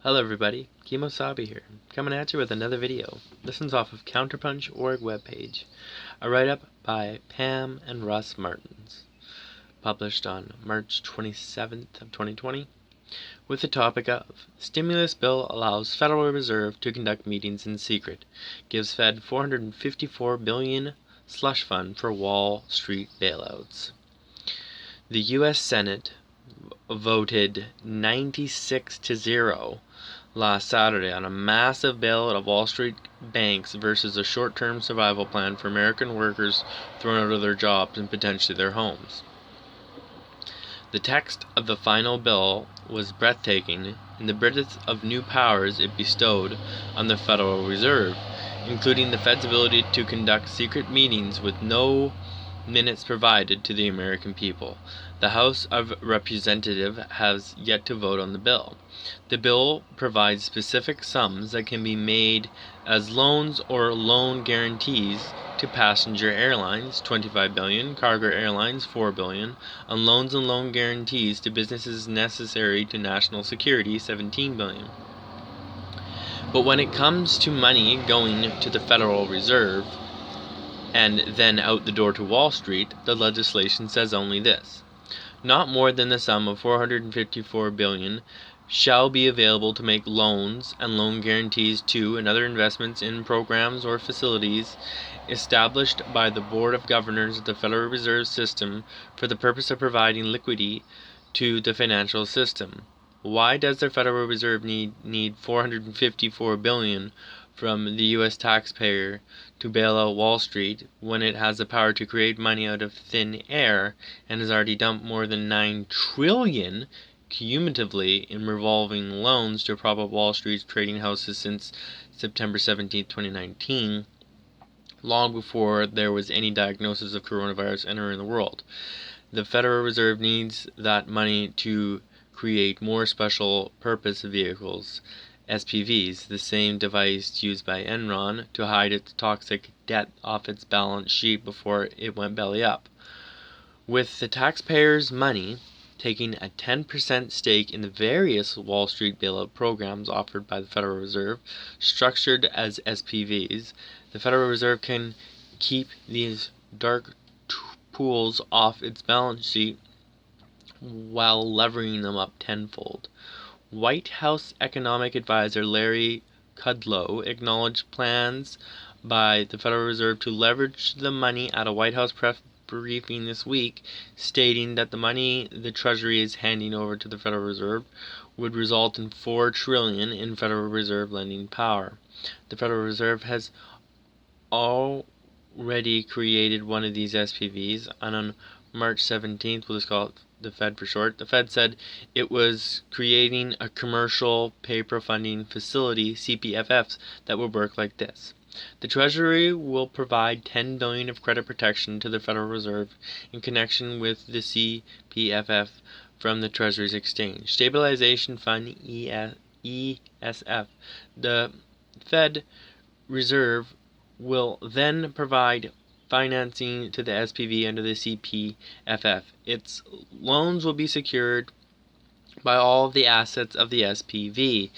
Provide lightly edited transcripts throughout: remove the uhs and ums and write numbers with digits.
Hello everybody, Kemo Sabi here, coming at you with another video. This one's off of counterpunch.org webpage, a write-up by Pam and Russ Martens, published on March 27th of 2020, with the topic of Stimulus Bill allows Federal Reserve to conduct meetings in secret, GivesFed 454 billion slush fund for Wall Street bailouts. The U.S. Senate voted 96-0 last Saturday on a massive bailout of Wall Street banks versus a short-term survival plan for American workers thrown out of their jobs and potentially their homes. The text of the final bill was breathtaking in the breadth of new powers it bestowed on the Federal Reserve, including the Fed's ability to conduct secret meetings with no minutes provided to the American people. The House of Representatives has yet to vote on the bill. The bill provides specific sums that can be made as loans or loan guarantees to passenger airlines, $25 billion, cargo airlines, $4 billion, and loans and loan guarantees to businesses necessary to national security, $17 billion. But when it comes to money going to the Federal Reserve and then out the door to Wall Street, the legislation says only this: not more than the sum of $454 billion shall be available to make loans and loan guarantees to and other investments in programs or facilities established by the Board of Governors of the Federal Reserve System for the purpose of providing liquidity to the financial system. Why does the Federal Reserve need $454 billion from the U.S. taxpayer to bail out Wall Street when it has the power to create money out of thin air and has already dumped more than $9 trillion cumulatively in revolving loans to prop up Wall Street's trading houses since September 17, 2019, long before there was any diagnosis of coronavirus entering the world? The Federal Reserve needs that money to create more special purpose vehicles, SPVs, the same device used by Enron to hide its toxic debt off its balance sheet before it went belly up. With the taxpayers' money taking a 10% stake in the various Wall Street bailout programs offered by the Federal Reserve, structured as SPVs, the Federal Reserve can keep these dark pools off its balance sheet while levering them up tenfold. White House economic advisor Larry Kudlow acknowledged plans by the Federal Reserve to leverage the money at a White House press briefing this week, stating that the money the Treasury is handing over to the Federal Reserve would result in $4 trillion in Federal Reserve lending power. The Federal Reserve has already created one of these SPVs, and on March 17th, we'll just call it the Fed for short, the Fed said it was creating a commercial paper funding facility, CPFFs, that would work like this. The Treasury will provide $10 billion of credit protection to the Federal Reserve in connection with the CPFF from the Treasury's Exchange Stabilization Fund, ESF. The Fed Reserve will then provide financing to the SPV under the CPFF. Its loans will be secured by all of the assets of the SPV.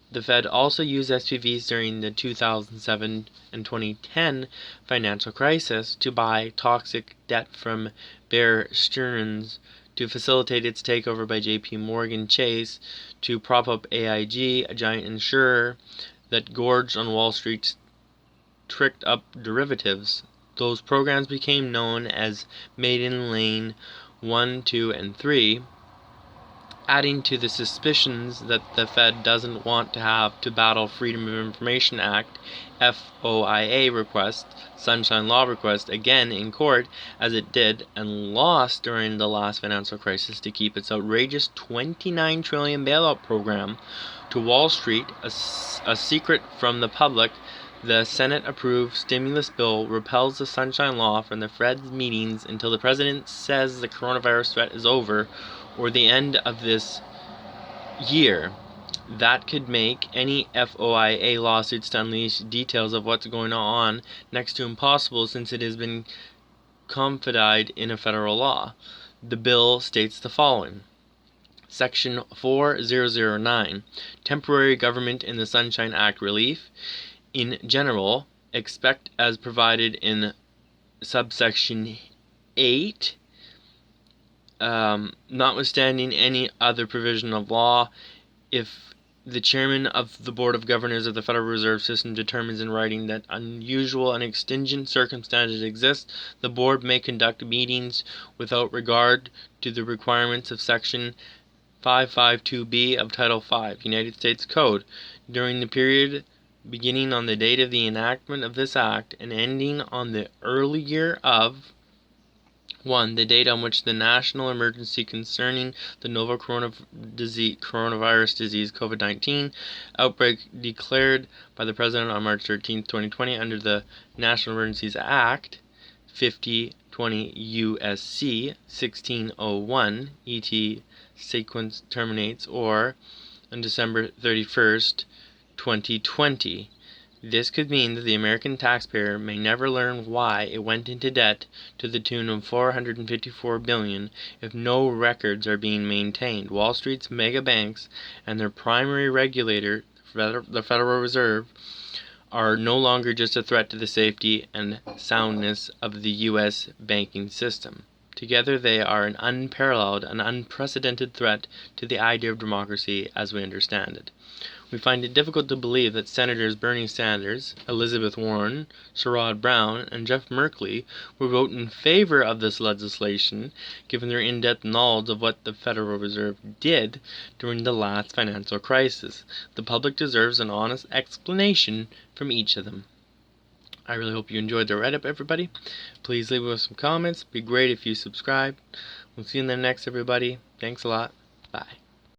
The Fed also used SPVs during the 2007 and 2010 financial crisis to buy toxic debt from Bear Stearns, to facilitate its takeover by JP Morgan Chase, to prop up AIG, a giant insurer that gorged on Wall Street's tricked up derivatives. Those programs became known as Maiden Lane 1, 2, and 3, adding to the suspicions that the Fed doesn't want to have to battle Freedom of Information Act, FOIA request, Sunshine Law request again in court, as it did and lost during the last financial crisis to keep its outrageous $29 trillion bailout program to Wall Street a secret from the public. The Senate-approved stimulus bill repeals the Sunshine Law from the Fed's meetings until the president says the coronavirus threat is over or the end of this year. That could make any FOIA lawsuits to unleash details of what's going on next to impossible, since it has been codified in a federal law. The bill states the following: Section 4009, Temporary Government in the Sunshine Act Relief. In general, except as provided in subsection 8, notwithstanding any other provision of law, if the chairman of the Board of Governors of the Federal Reserve System determines in writing that unusual and exigent circumstances exist, the board may conduct meetings without regard to the requirements of Section 552B of Title V, United States Code, during the period beginning on the date of the enactment of this act and ending on the early year of 1. The date on which the national emergency concerning the novel coronavirus disease COVID-19 outbreak declared by the President on March 13, 2020 under the National Emergencies Act 5020 U.S.C. 1601 ET sequence terminates, or on December 31st, 2020. This could mean that the American taxpayer may never learn why it went into debt to the tune of $454 billion if no records are being maintained. Wall Street's mega banks and their primary regulator, the Federal Reserve, are no longer just a threat to the safety and soundness of the U.S. banking system. Together they are an unparalleled and unprecedented threat to the idea of democracy as we understand it. We find it difficult to believe that Senators Bernie Sanders, Elizabeth Warren, Sherrod Brown, and Jeff Merkley will vote in favor of this legislation, given their in-depth knowledge of what the Federal Reserve did during the last financial crisis. The public deserves an honest explanation from each of them. I really hope you enjoyed the write-up, everybody. Please leave us some comments. It'd be great if you subscribe. We'll see you in the next, everybody. Thanks a lot. Bye.